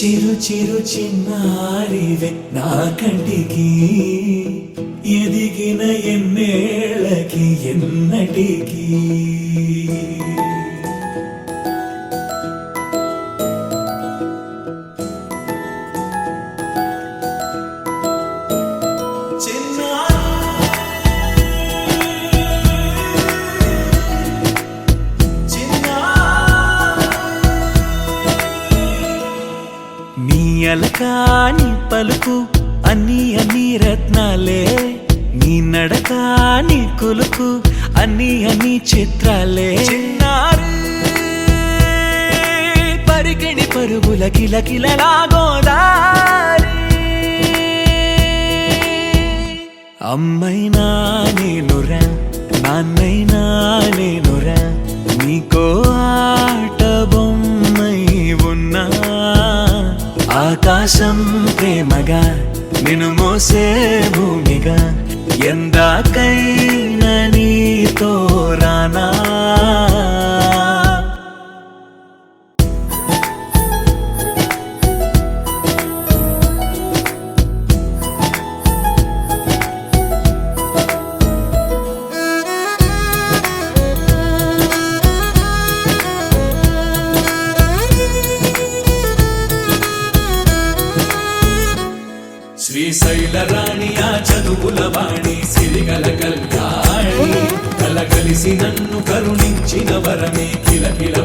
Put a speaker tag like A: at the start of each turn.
A: చిరు చిరు చిన్నారివే నా కంటికి ఎదిగిన ఎన్నేళ్ళకి ఎన్నటికి అలకాని పలుకు అన్ని అన్ని రత్నాలే నీ నడకాని కులుకు అన్ని అన్ని చిత్రాలే చిన్నారు పరికిణి పరుగుల కిలకిలలాగోదారి అమ్మైనా నేనురా నాన్నైనా నేనురా నీకో ఆట బొమ్మై ఉన్నా ఆకాశం ప్రేమగా నిన్ను మోసే భూమిగా ఎందాకైనా నీతో రానా శ్రీశైల రాణి ఆ చదువుల వాణి సిరిగల కళ్యాణి కలగలిసి నన్ను కరుణించిన వరమే కిలకిల